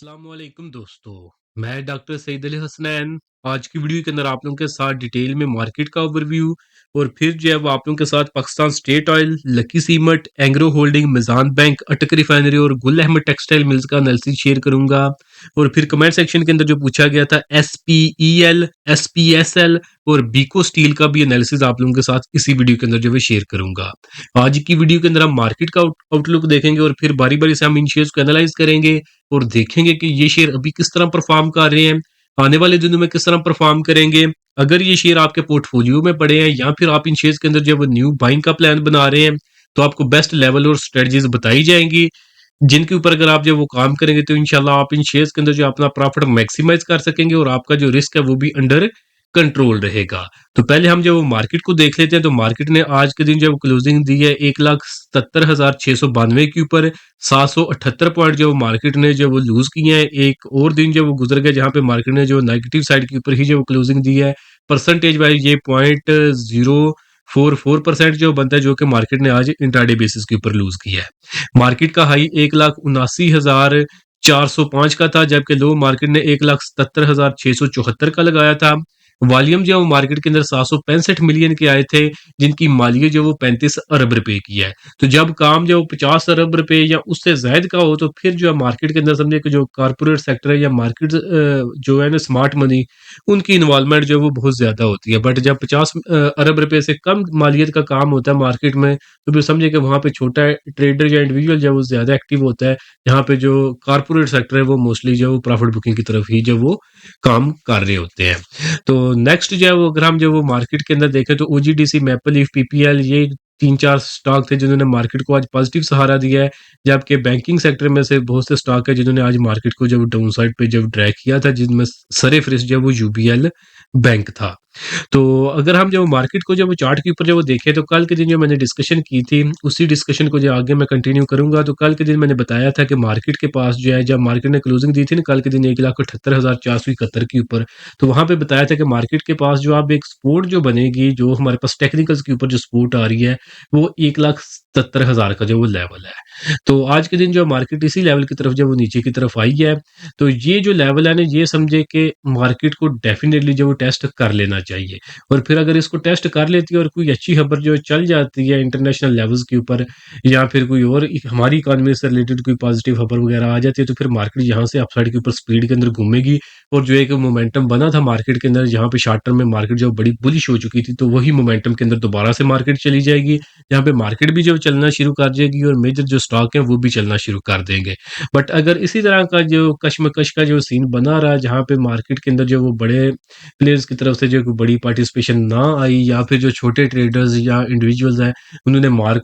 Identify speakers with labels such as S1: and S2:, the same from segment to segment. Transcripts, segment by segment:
S1: अस्सलामुअलैकुम दोस्तों, मैं डॉक्टर सईद अली हसनैन। आज की वीडियो के अंदर आप लोगों के साथ डिटेल में मार्केट का ओवरव्यू और फिर जो है वो आप लोगों के साथ Pakistan state oil, lucky cement, Engro holding, Meezan bank, Attock refinery और गुल अहमद टेक्सटाइल मिल्स का एनालिसिस शेयर करूंगा। और फिर कमेंट सेक्शन के अंदर जो पूछा गया था SPEL, SPSL और बीको स्टील का भी एनालिसिस आप लोगों के साथ इसी वीडियो के अंदर जो है शेयर करूंगा। आज की वीडियो के अंदर हम मार्केट का आउटलुक देखेंगे और फिर बारी बारी से हम इन शेयर्स को एनालाइज करेंगे और देखेंगे कि ये शेयर अभी किस तरह परफॉर्म कर रहे हैं, आने वाले दिनों में किस तरह परफॉर्म करेंगे। अगर ये शेयर आपके पोर्टफोलियो में पड़े हैं या फिर आप इन शेयर्स के अंदर जब न्यू बाइंग का प्लान बना रहे हैं तो आपको बेस्ट लेवल और स्ट्रेटजीज बताई जाएंगी, जिनके ऊपर अगर आप जब वो काम करेंगे तो इंशाल्लाह आप इन शेयर्स के अंदर जो अपना प्रॉफिट मैक्सिमाइज कर सकेंगे और आपका जो रिस्क है वो भी अंडर कंट्रोल रहेगा। तो पहले हम जब वो मार्केट को देख लेते हैं तो मार्केट ने आज के दिन जब क्लोजिंग दी है 1,77,692 के ऊपर 778 पॉइंट जो मार्केट ने जो वो लूज किए हैं। एक और दिन जो वो गुजर गया जहां पे मार्केट ने जो नेगेटिव साइड के ऊपर ही जो क्लोजिंग दी है, परसेंटेज वाइज ये 0.044% जो बनता है, जो कि मार्केट ने आज इंट्राडे बेसिस के ऊपर लूज किया है। मार्केट का हाई 1,79,405 का था, जबकि लो मार्केट ने 1,77,674 का लगाया था। वॉल्यूम जो मार्केट के अंदर 765 मिलियन के आए थे, जिनकी मालियत जो वो 35 अरब रुपए की है। तो जब काम जो 50 अरब रुपए या उससे ज्यादा का हो तो फिर जो है मार्केट के अंदर समझे कि जो कारपोरेट सेक्टर है या मार्केट जो है ना स्मार्ट मनी, उनकी इन्वॉल्वमेंट जो है वो बहुत ज्यादा होती है। बट जब 50 अरब रुपए से कम मालियत का काम होता है मार्केट में तो फिर समझे कि वहां पे छोटा ट्रेडर या इंडिविजुअल जो है वो ज्यादा एक्टिव होता है। यहाँ पे जो कारपोरेट सेक्टर है वो मोस्टली जो है वो प्रॉफिट बुकिंग की तरफ ही जो वो काम कर रहे होते हैं। तो नेक्स्ट जो है वो अगर हम जो वो मार्केट के अंदर देखें तो OGDC, मैपल लीफ, PPL, ये तीन चार स्टॉक थे जिन्होंने मार्केट को आज पॉजिटिव सहारा दिया है। जबकि बैंकिंग सेक्टर में से बहुत से स्टॉक है जिन्होंने आज मार्केट को जब डाउन साइड पे जब ड्रैग किया था, जिनमें सरे फहरिस्त जो है वो UBL बैंक था। तो अगर हम जब मार्केट को जब चार्ट के ऊपर जब देखें तो कल के दिन जो मैंने डिस्कशन की थी उसी डिस्कशन को जो आगे मैं कंटिन्यू करूंगा। तो कल के दिन मैंने बताया था कि मार्केट के पास जो है, जब मार्केट ने क्लोजिंग दी थी ना कल के दिन 1,78,471 के ऊपर, तो वहां पे बताया था कि मार्केट के पास जो अब एक सपोर्ट जो बनेगी, जो हमारे पास टेक्निकल्स के ऊपर जो सपोर्ट आ रही है, वो 1,70,000 का जो वो लेवल है। तो आज के दिन जो मार्केट इसी लेवल की तरफ जब वो नीचे की तरफ आई है, तो ये जो लेवल है ना, ये समझे कि मार्केट को डेफिनेटली जो वो टेस्ट कर लेना चाहिए। और फिर अगर इसको टेस्ट कर लेती है और कोई अच्छी खबर जो चल जाती है इंटरनेशनल लेवल्स के ऊपर, या फिर कोई और हमारी इकोनॉमी से रिलेटेड कोई पॉजिटिव खबर वगैरह आ जाती है, तो फिर मार्केट यहाँ से अपसाइड के ऊपर स्पीड के अंदर घूमेगी। और जो एक मोमेंटम बना था मार्केट के अंदर, जहाँ पे शॉर्ट टर्म में मार्केट जो बड़ी बुलिश हो चुकी थी, तो वही मोमेंटम के अंदर दोबारा से मार्केट चली जाएगी, जहाँ पे मार्केट भी जो चलना शुरू कर जाएगी और मेजर जो स्टॉक है वो भी चलना शुरू कर देंगे। बट अगर इसी तरह का जो कशमकश का जो सीन बना रहा, जहाँ पे मार्केट के अंदर जो वो बड़े प्लेयर्स की तरफ से जो कोई बड़ी पार्टिसिपेशन ना आई, या फिर जो छोटे ट्रेडर्स या इंडिविजुअल्स हैं उन्होंने माल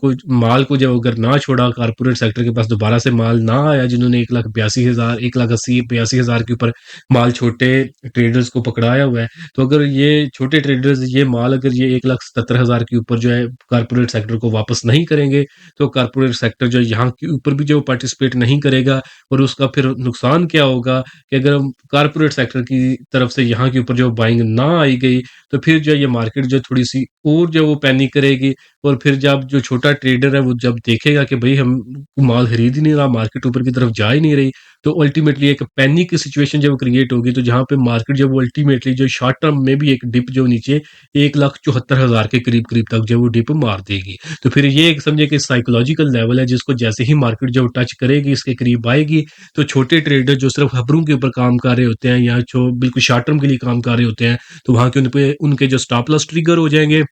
S1: को जब अगर ना छोड़ा, कारपोरेट सेक्टर के पास दोबारा से माल ना आया, जिन्होंने 1,82,000, 1,80,82,000 के ऊपर माल छोटे ट्रेडर्स को पकड़ाया हुआ है, तो अगर ये छोटे ट्रेडर्स ये माल अगर ये 1,70,000 के ऊपर जो है कारपोरेट सेक्टर को वापस नहीं करेंगे, तो कारपोरेट सेक्टर जो यहाँ के ऊपर भी जो पार्टिसिपेट नहीं करेगा। और उसका फिर नुकसान क्या होगा कि अगर कारपोरेट सेक्टर की तरफ से यहाँ के ऊपर जो बाइंग ना आई गई, तो फिर जो ये मार्केट जो थोड़ी सी और जो वो पैनिक करेगी। और फिर जब जो छोटा ट्रेडर है वो जब देखेगा कि भाई हम माल खरीद ही नहीं रहा, मार्केट ऊपर की तरफ जा ही नहीं रही, तो अल्टीमेटली एक पैनिक की सिचुएशन जब क्रिएट होगी, तो जहाँ पे मार्केट जब वो अल्टीमेटली जो शॉर्ट टर्म में भी एक डिप जो नीचे 1,74,000 के करीब करीब तक जो वो डिप मार देगी, तो फिर ये एक समझे कि साइकोलॉजिकल लेवल है, जिसको जैसे ही मार्केट जब टच करेगी, इसके करीब आएगी, तो छोटे ट्रेडर जो सिर्फ खबरों के ऊपर काम कर रहे होते हैं या जो बिल्कुल शॉर्ट टर्म के लिए काम कर रहे होते हैं, तो वहां के उन पे उनके जो स्टॉप लॉस ट्रिगर हो जाएंगे,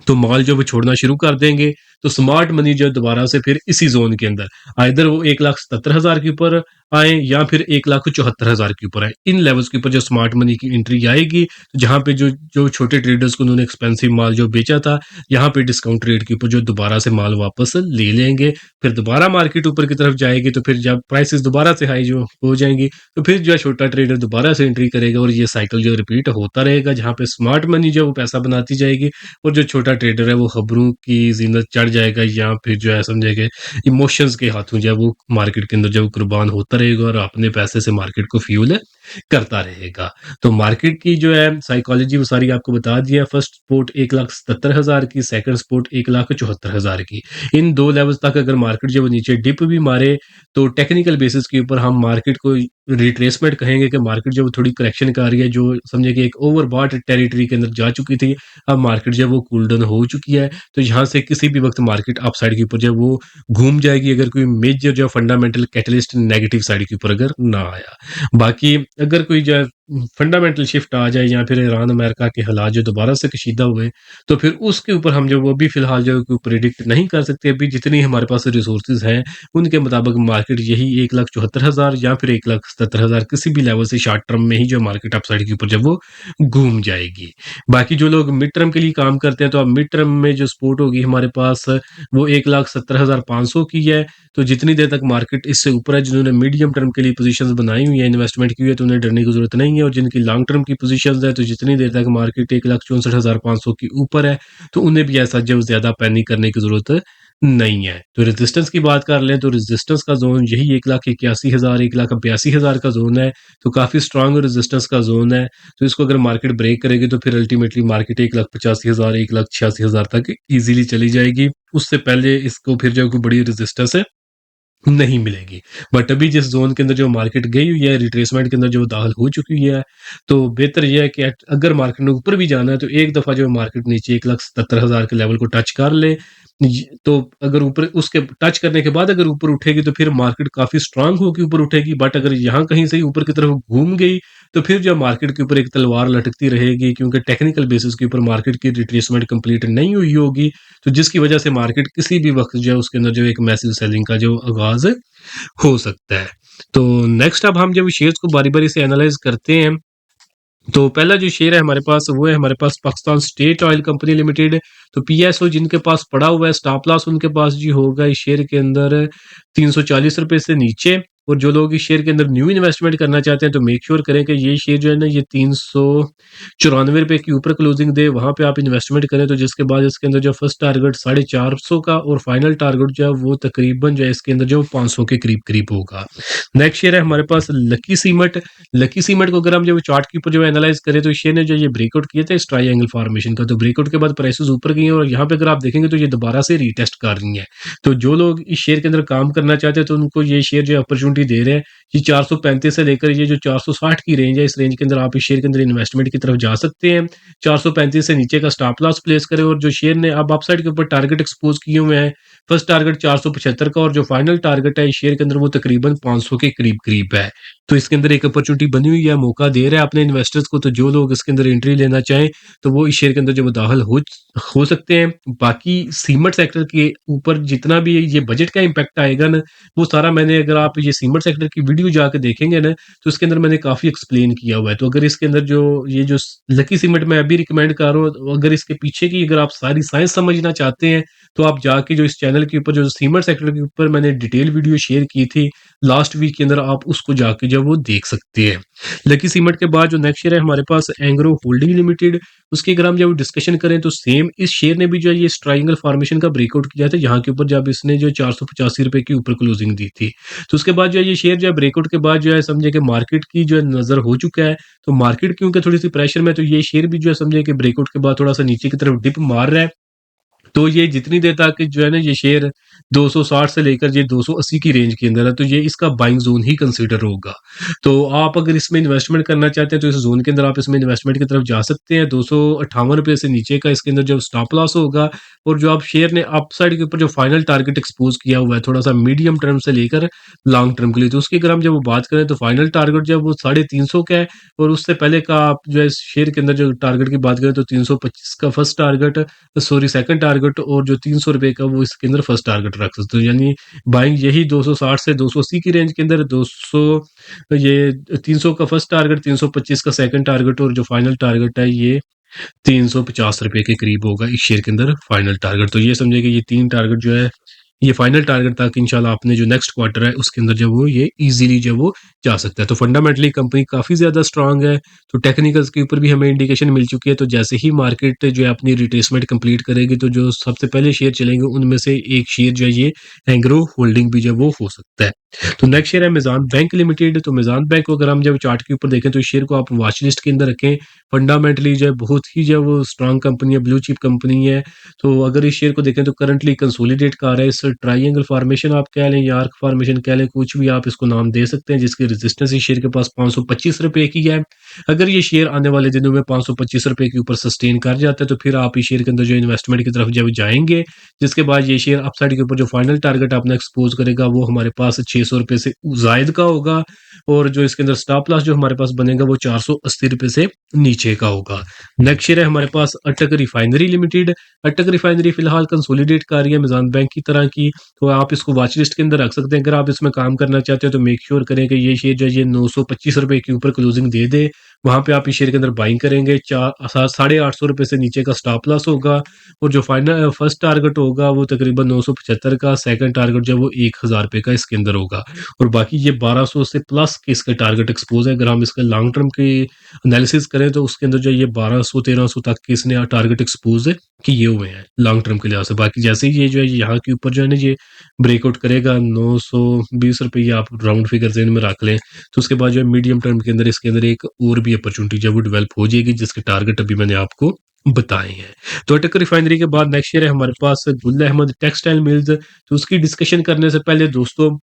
S1: तो माल जो वो छोड़ना शुरू कर देंगे। तो स्मार्ट मनी जो दोबारा से फिर इसी जोन के अंदर आइदर वो 1,77,000 के ऊपर आए या फिर 1,74,000 के ऊपर आए, इन लेवल्स के ऊपर जो स्मार्ट मनी की एंट्री आएगी, तो जहां पे जो जो छोटे ट्रेडर्स को उन्होंने एक्सपेंसिव माल जो बेचा था, यहाँ पे डिस्काउंट रेट के ऊपर जो दोबारा से माल वापस ले लेंगे, फिर दोबारा मार्केट ऊपर की तरफ जाएगी, तो फिर जब प्राइसेस दोबारा से हाई जो हो जाएंगी, तो फिर जो है छोटा ट्रेडर दोबारा से एंट्री करेगा और ये साइकिल जो रिपीट होता रहेगा, जहाँ पे स्मार्ट मनी जो वो पैसा बनाती जाएगी और जो छोटा ट्रेडर है वो खबरों की जीनत चढ़ जाएगा, या फिर जो है समझेगा इमोशंस के हाथों जो है वो मार्केट के अंदर जो कुर्बान होता रहेगा और अपने पैसे से मार्केट को फ्यूल करता रहेगा। तो मार्केट की जो है साइकोलॉजी वो सारी आपको बता दी है। फर्स्ट सपोर्ट 1,77,000 की, सेकंड सपोर्ट 1,74,000 की। इन 2 लेवल्स तक अगर मार्केट जो है वो नीचे डिप भी मारे, तो टेक्निकल बेसिस के ऊपर हम मार्केट को रिट्रेसमेंट कहेंगे कि मार्केट जो है वो थोड़ी करेक्शन कर रही है, जो समझिए कि एक ओवरबॉट टेरिटरी के अंदर जा चुकी थी। अब मार्केट जो है वो कूल डाउन हो चुकी है, तो यहाँ से किसी भी वक़्त मार्केट अपसाइड के ऊपर जो है वो घूम जाएगी, अगर कोई मेजर जो है फंडामेंटल कैटलिस्ट नेगेटिव साइड के ऊपर अगर ना आया। बाकी अगर कोई जो है फंडामेंटल शिफ्ट आ जाए या फिर ईरान अमेरिका के हालात जो दोबारा से कशीदा हुए, तो फिर उसके ऊपर हम जो वो भी फिलहाल जो है कोई प्रिडिक्ट नहीं कर सकते। अभी जितनी हमारे पास रिसोर्सेज हैं, उनके मुताबिक मार्केट यही 1,74,000 या फिर 1,77,000 किसी भी लेवल से शॉर्ट टर्म में ही जो मार्केट अपसाइड के ऊपर जब वो घूम जाएगी। बाकी जो लोग मिड टर्म के लिए काम करते हैं, तो अब मिड टर्म में जो सपोर्ट होगी हमारे पास, वो 1,70,500 की है। तो जितनी देर तक मार्केट इससे ऊपर है, जिन्होंने मीडियम टर्म के लिए पोजीशंस बनाई हुई है, इन्वेस्टमेंट की हुई है, तो उन्हें डरने की ज़रूरत नहीं है। और जिनकी लॉन्ग टर्म की पोजीशंस है, तो जितनी देर तक मार्केट 1,64,500 के ऊपर है, तो उन्हें भी ऐसा जो ज़्यादा पैनिक करने की ज़रूरत नहीं है। तो रेजिस्टेंस की बात कर लें, तो रेजिस्टेंस का ज़ोन यही 1,81,000 1,82,000 का ज़ोन है, तो काफ़ी स्ट्रॉन्ग रेजिस्टेंस का ज़ोन है। तो इसको अगर मार्केट ब्रेक करेगी, तो फिर अल्टीमेटली मार्केट 1,85,000 1,86,000 तक ईज़िली चली जाएगी। उससे पहले इसको फिर जो कोई बड़ी रेजिस्टेंस है नहीं मिलेगी। बट अभी जिस ज़ोन के अंदर जो मार्केट गई हुई है, रिट्रेसमेंट के अंदर जो दाखिल हो चुकी है, तो बेहतर ये है कि अगर मार्केट ने ऊपर भी जाना है, तो एक दफ़ा जो मार्केट नीचे 1,77,000 के लेवल को टच कर ले, तो अगर ऊपर उसके टच करने के बाद अगर ऊपर उठेगी, तो फिर मार्केट काफ़ी स्ट्रांग होके ऊपर उठेगी। बट अगर यहाँ कहीं से ही ऊपर की तरफ घूम गई, तो फिर जो मार्केट के ऊपर एक तलवार लटकती रहेगी, क्योंकि टेक्निकल बेसिस के ऊपर मार्केट की रिट्रेसमेंट कंप्लीट नहीं हुई होगी, तो जिसकी वजह से मार्केट किसी भी वक्त जो है उसके अंदर जो एक मैसिव सेलिंग का जो आगाज हो सकता है। तो नेक्स्ट अब हम जब शेयर्स को बारी बारी से एनालाइज करते हैं, तो पहला जो शेयर है हमारे पास, वो है हमारे पास Pakistan state oil company limited. तो पीएसओ जिनके पास पड़ा हुआ है, स्टॉप लॉस उनके पास जी होगा इस शेयर के अंदर 340 रुपए से नीचे। और जो लोग इस शेयर के अंदर न्यू इन्वेस्टमेंट करना चाहते हैं, तो मेक श्योर करें कि ये शेयर जो है ना, ये 394 रुपए के ऊपर क्लोजिंग दे, वहां पे आप इन्वेस्टमेंट करें। तो जिसके बाद इसके अंदर जो फर्स्ट टारगेट 450 का और फाइनल टारगेट जो है वो तकरीबन जो है इसके अंदर जो 500 के करीब करीब होगा। नेक्स्ट शेयर है हमारे पास लकी सीमेंट। लकी सीमेंट को अगर हम जो चार्ट के ऊपर जो एनालाइज करें, तो शेयर ने जो ये ब्रेकआउट किया था इस ट्रायंगल फॉर्मेशन का, तो ब्रेकआउट के बाद प्राइसेस ऊपर गई हैं, और यहाँ पे अगर आप देखेंगे तो ये दोबारा से रीटेस्ट कर रही हैं। तो जो लोग इस शेयर के अंदर काम करना चाहते हैं, तो उनको ये शेयर जो अपॉर्चुनिटी दे रहे हैं। ये 435 से लेकर ये जो 460 की रेंज है, इस रेंज के अंदर आप इस शेयर के अंदर इन्वेस्टमेंट की तरफ जा सकते हैं। 435 से नीचे का स्टॉप लॉस प्लेस करें, और जो शेयर ने अब अपसाइड के ऊपर टारगेट एक्सपोज किए हुए हैं, फर्स्ट टारगेट 475 का, और जो फाइनल टारगेट है इस शेयर के अंदर वो तकरीबन 500 के करीब करीब है। तो इसके अंदर एक अपॉर्चुनिटी बनी हुई है, मौका दे रहा है अपने इन्वेस्टर्स को। तो जो लोग इसके अंदर एंट्री लेना चाहें, तो वो इस शेयर के अंदर जो दाखिल हो सकते हैं। बाकी सीमेंट सेक्टर के ऊपर जितना भी ये बजट का इम्पैक्ट आएगा ना, वो सारा मैंने, अगर आप ये सीमेंट सेक्टर की वीडियो जाके देखेंगे ना, तो उसके अंदर मैंने काफ़ी एक्सप्लेन किया हुआ है। तो अगर इसके अंदर जो ये जो लकी सीमेंट मैं अभी रिकमेंड कर रहा हूँ, तो अगर इसके पीछे की अगर आप सारी साइंस समझना चाहते हैं, तो आप जाके जो इस चैनल के ऊपर जो सीमेंट सेक्टर के ऊपर मैंने डिटेल वीडियो शेयर की थी लास्ट वीक के अंदर, आप उसको जाके जो वो देख सकते हैं। लकी सीमेंट के बाद जो नेक्स्ट शेयर है हमारे पास एंग्रो होल्डिंग लिमिटेड। उसकी अगर हम जब डिस्कशन करें, तो सेम इस शेयर ने भी जो है ये ट्रायंगल फॉर्मेशन का ब्रेकआउट किया था, यहाँ के ऊपर जब इसने जो 485 रुपए के ऊपर क्लोजिंग दी थी। तो उसके बाद जो है ये शेयर जो है ब्रेकआउट के बाद जो है समझे कि मार्केट की जो है नजर हो चुका है। तो मार्केट क्योंकि थोड़ी सी प्रेशर में, तो ये शेयर भी जो है समझे कि ब्रेकआउट के बाद थोड़ा सा नीचे की तरफ डिप मार रहा है। तो ये जितनी देर तक जो है ना ये शेयर 260 से लेकर ये 280 की रेंज के अंदर है, तो ये इसका बाइंग जोन ही कंसीडर होगा। तो आप अगर इसमें इन्वेस्टमेंट करना चाहते हैं, तो इस जोन के अंदर आप इसमें इन्वेस्टमेंट की तरफ जा सकते हैं। 258 रुपये से नीचे का इसके अंदर जो स्टॉप लॉस होगा, और जो आप शेयर ने अपसाइड के ऊपर जो फाइनल टारगेट एक्सपोज किया हुआ है, थोड़ा सा मीडियम टर्म से लेकर लॉन्ग टर्म के लिए, तो उसकी अगर हम जब बात करें, तो फाइनल टारगेट जो है वो 350 का है। और उससे पहले का आप जो है इस शेयर के अंदर जो टारगेट की बात करें, तो 325 का first target, sorry second target, और जो 300 रुपए का वो इसके अंदर फर्स्ट टारगेट रख सकते हो। यानी बाइंग यही 260 से 280 की रेंज के अंदर, 200 ये 300 का फर्स्ट टारगेट, 325 का सेकंड टारगेट, और जो फाइनल टारगेट है ये 350 रुपए के करीब होगा इस शेयर के अंदर फाइनल टारगेट। तो ये समझे कि ये तीन टारगेट जो है ये फाइनल टारगेट तक इंशाल्लाह आपने जो नेक्स्ट क्वार्टर है उसके अंदर जो वो ये ईज़िली जो वो जा सकता है। तो फंडामेंटली कंपनी काफ़ी ज़्यादा स्ट्रॉन्ग है, तो टेक्निकल्स के ऊपर भी हमें इंडिकेशन मिल चुकी है, तो जैसे ही मार्केट जो है अपनी रिट्रेसमेंट कंप्लीट करेगी, तो जो सबसे पहले शेयर चलेंगे उनमें से एक शेयर जो है ये एंग्रो होल्डिंग भी जो है वो हो सकता है। तो नेक्स्ट शेयर है मेज़ान बैंक लिमिटेड, तो मेज़ान बैंक को अगर हम जब चार्ट के ऊपर देखें तो इस शेयर को आप वॉच लिस्ट के अंदर रखें। फंडामेंटली जो है बहुत ही जो है वो स्ट्रॉन्ग कंपनी है, ब्लू चिप कंपनी है। तो अगर इस शेयर को देखें तो करंटली कंसोलिडेट कर रहा है, इस ट्रायंगल फॉर्मेशन आप कह लें या आर्क फॉर्मेशन कह लें, कुछ भी आप इसको नाम दे सकते हैं, जिसकी रेजिस्टेंस इस शेयर के पास ₹525 की है। अगर ये शेयर आने वाले दिनों में ₹525 के ऊपर सस्टेन कर जाता है, तो फिर आप इस शेयर के अंदर जो इन्वेस्टमेंट की तरफ जब जाएँगे, जिसके बाद ये शेयर अपसाइड के ऊपर जो फाइनल टारगेट अपना एक्सपोज़ करेगा, वो हमारे पास ₹600 से ज़ायद का होगा और जो इसके अंदर स्टॉप लॉस जो हमारे पास बनेगा, वो ₹480 से नीचे का होगा। नेक्स्ट शेयर है हमारे पास अटक रिफाइनरी लिमिटेड। अटक रिफाइनरी फिलहाल कंसोलिडेट कर रही है मिज़ान बैंक की तरह की, तो आप इसको वॉच लिस्ट के अंदर रख सकते हैं। अगर आप इसमें काम करना चाहते हो तो मेक श्योर करें कि ये शेयर जो है ये ₹925 के ऊपर क्लोजिंग दे दे। वहाँ पे आप इस शेयर के अंदर बाइंग करेंगे, चा साढ़े ₹800 से नीचे का स्टॉप लॉस होगा और जो फाइनल फर्स्ट टारगेट होगा वो तकरीबन 975 का, सेकंड टारगेट जो है वो ₹1000 का इसके अंदर होगा और बाकी ये 1200 से प्लस के इसका टारगेट एक्सपोज़ है। अगर हम इसका लॉन्ग टर्म की एनालिसिस करें तो उसके अंदर जो है ये 1200-1300 तक के इसने टारगेट एक्सपोज़ किए हुए हैं लॉन्ग टर्म के लिहाज से। बाकी जैसे ही ये जो है यहाँ के ऊपर जो है ना ये ब्रेकआउट करेगा, ₹920 आप राउंड फिगर ज़हन में रख लें, तो उसके बाद जो है मीडियम टर्म के अंदर इसके अंदर एक और भी अपॉर्चुनिटी जो है वो डेवलप हो जाएगी, जिसके टारगेट अभी मैंने आपको बताए हैं। तो अटक रिफाइनरी के बाद नेक्स्ट शेयर है हमारे पास गुल अहमद टेक्सटाइल मिल्स। तो उसकी डिस्कशन करने से पहले दोस्तों,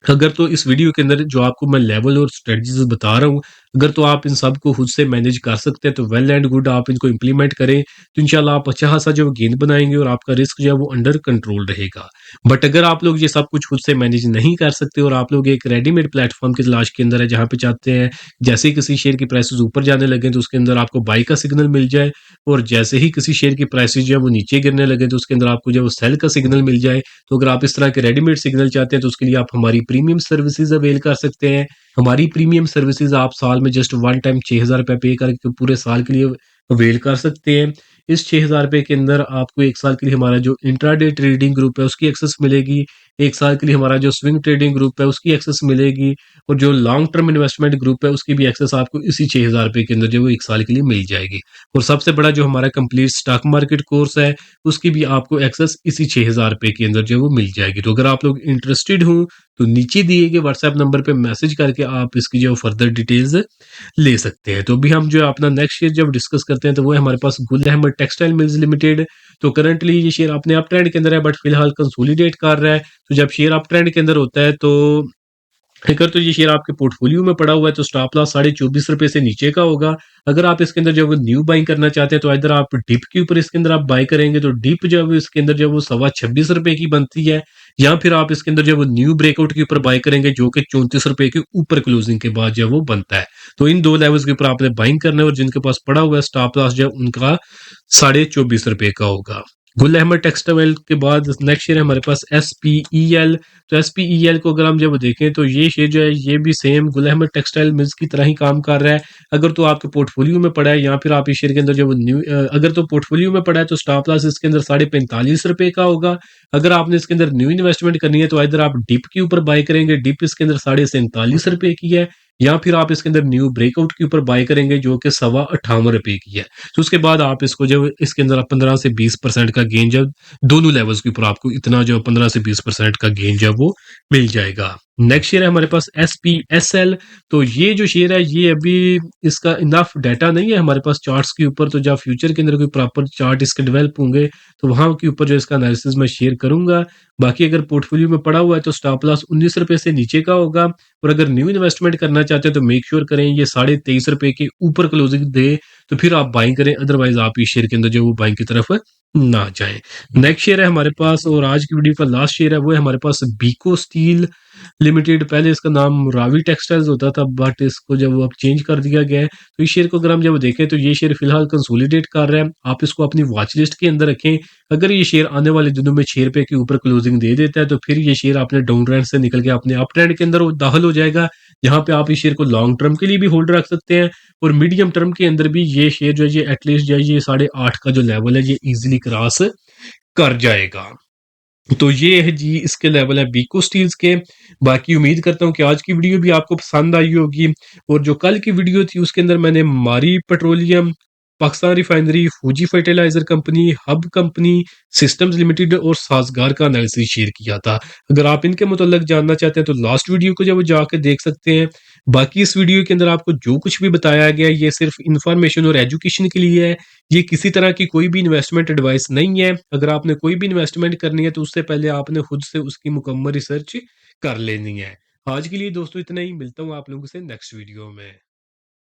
S1: अगर तो इस वीडियो के अंदर जो आपको मैं लेवल और स्ट्रेटजीज बता रहा हूँ, अगर तो आप इन सब को खुद से मैनेज कर सकते हैं तो वेल एंड गुड, आप इनको इम्प्लीमेंट करें तो इंशाल्लाह आप अच्छा खासा जो गेन बनाएंगे और आपका रिस्क जो है वो अंडर कंट्रोल रहेगा। बट अगर आप लोग ये सब कुछ खुद से मैनेज नहीं कर सकते और आप लोग एक रेडीमेड प्लेटफॉर्म की तलाश के अंदर है, जहाँ पे चाहते हैं जैसे ही किसी शेयर की प्राइसेस ऊपर जाने लगे तो उसके अंदर आपको बाई का सिग्नल मिल जाए और जैसे ही किसी शेयर की प्राइसेस जो है वो नीचे गिरने लगे तो उसके अंदर आपको जो है वो सेल का सिग्नल मिल जाए। तो अगर आप इस तरह के रेडीमेड सिग्नल चाहते हैं तो उसके लिए आप हमारी प्रीमियम सर्विसेज अवेल कर सकते हैं। हमारी प्रीमियम सर्विसेज आप साल में जस्ट वन टाइम ₹6000 पे करके पूरे साल के लिए अवेल कर सकते हैं। इस ₹6000 के अंदर आपको 1 साल के लिए हमारा जो इंट्राडे ट्रेडिंग ग्रुप है उसकी एक्सेस मिलेगी। 1 साल के लिए हमारा जो स्विंग ट्रेडिंग ग्रुप है उसकी एक्सेस मिलेगी और जो लॉन्ग टर्म इन्वेस्टमेंट ग्रुप है उसकी भी एक्सेस आपको इसी ₹6000 के अंदर जो वो 1 साल के लिए मिल जाएगी। और सबसे बड़ा जो हमारा कंप्लीट स्टॉक मार्केट कोर्स है उसकी भी आपको एक्सेस इसी ₹6000 के अंदर जो है वो मिल जाएगी। तो अगर आप लोग इंटरेस्टेड हो तो नीचे दिए गए व्हाट्सएप नंबर पे मैसेज करके आप इसकी जो फर्दर डिटेल्स ले सकते हैं। तो अभी हम जो है अपना नेक्स्ट शेयर जब डिस्कस करते हैं तो वो है हमारे पास गुल अहमद टेक्सटाइल मिल्स लिमिटेड। तो करंटली ये शेयर अपने अप ट्रेंड के अंदर है बट फिलहाल कंसोलिडेट कर रहा है। तो जब शेयर अप ट्रेंड के अंदर होता है तो अगर तो ये शेयर आपके पोर्टफोलियो में पड़ा हुआ है तो स्टॉप लॉस ₹24.5 से नीचे का होगा। अगर आप इसके अंदर जो है वो न्यू बाइंग करना चाहते हैं तो इधर आप डिप के ऊपर इसके अंदर आप बाय करेंगे तो डिप जो है वो इसके अंदर जो है वो ₹26.5 की बनती है, या फिर आप इसके अंदर जो है वो न्यू ब्रेकआउट के ऊपर बाय करेंगे जो कि ₹34 के ऊपर क्लोजिंग के बाद जो है वो बनता है। तो इन 2 लेवल्स के ऊपर आपने बाइंग करना है और जिनके पास पड़ा हुआ है स्टॉप लॉस जो है उनका ₹24.5 का होगा। गुल अहमद टेक्सटाइल के बाद नेक्स्ट शेयर है हमारे पास एसपीईएल। तो एसपीईएल को अगर हम जब देखें तो ये शेयर जो है ये भी सेम गुल अहमद टेक्सटाइल मिल्स की तरह ही काम कर रहा है। अगर तो आपके पोर्टफोलियो में पड़ा है या फिर आप इस शेयर के अंदर जो वो न्यू अगर तो पोर्टफोलियो में पड़ा है तो स्टॉप लॉस इसके अंदर ₹45.5 का होगा। अगर आपने इसके अंदर न्यू इन्वेस्टमेंट करनी है तो इधर आप डिप के ऊपर बाय करेंगे, डिप इसके अंदर ₹47.5 की है, या फिर आप इसके अंदर न्यू ब्रेकआउट के ऊपर बाय करेंगे जो कि ₹58 की है। तो उसके बाद आप इसको जो इसके अंदर आप 15 से 20% का गेन जब दोनों लेवल्स के ऊपर आपको इतना जो 15 से 20% का गेन जो है वो मिल जाएगा। नेक्स्ट शेयर है हमारे पास एसपीएसएल। तो ये जो शेयर है ये अभी इसका इनफ डाटा नहीं है हमारे पास चार्ट्स के ऊपर, तो जब फ्यूचर के अंदर कोई प्रॉपर चार्ट इसके डेवलप होंगे तो वहां के ऊपर जो इसका एनालिसिस मैं शेयर करूंगा। बाकी अगर पोर्टफोलियो में पड़ा हुआ है तो स्टॉप लॉस ₹19 से नीचे का होगा और अगर न्यू इन्वेस्टमेंट करना चाहते हैं तो मेक श्योर करें ये ₹23.5 के ऊपर क्लोजिंग दे तो फिर आप बाइंग करें, अदरवाइज आप इस शेयर के अंदर जो वो बाइंग की तरफ ना जाएं। नेक्स्ट शेयर है हमारे पास और आज की वीडियो का लास्ट शेयर है वो है हमारे पास बीको स्टील लिमिटेड। पहले इसका नाम रावी टेक्सटाइल्स होता था बट इसको जब अब चेंज कर दिया गया है। तो इस शेयर को अगर हम जब देखें तो ये शेयर फिलहाल कंसोलिडेट कर रहा है, आप इसको अपनी वॉच लिस्ट के अंदर रखें। अगर ये शेयर आने वाले दिनों में ₹6 के ऊपर क्लोजिंग दे देता है तो फिर ये शेयर अपने डाउन ट्रेंड से निकल के अपने अप ट्रेंड के अंदर दाखिल हो जाएगा, जहाँ पे आप इस शेयर को लॉन्ग टर्म के लिए भी होल्ड रख सकते हैं और मीडियम टर्म के अंदर भी ये शेयर जो है ये एटलीस्ट जो है ये 8.5 का जो लेवल है ये इजीली क्रॉस कर जाएगा। तो ये है जी, इसके लेवल है बीको स्टील्स के। बाकी उम्मीद करता हूँ कि आज की वीडियो भी आपको पसंद आई होगी, और जो कल की वीडियो थी उसके अंदर मैंने Mari petroleum, Pakistan refinery, Fauji fertiliser company, Hub company, systems limited और साजगार का एनालिसिस शेयर किया था। अगर आप इनके मुतल्लिक जानना चाहते हैं तो लास्ट वीडियो को जब जाके देख सकते हैं। बाकी इस वीडियो के अंदर आपको जो कुछ भी बताया गया ये सिर्फ इंफॉर्मेशन और एजुकेशन के लिए है। ये किसी तरह की कोई भी इन्वेस्टमेंट एडवाइस नहीं है। अगर आपने कोई भी इन्वेस्टमेंट करनी है तो उससे पहले आपने खुद से उसकी मुकम्मल रिसर्च कर लेनी है। आज के लिए दोस्तों इतना ही, मिलता हूँ आप लोगों से नेक्स्ट वीडियो में।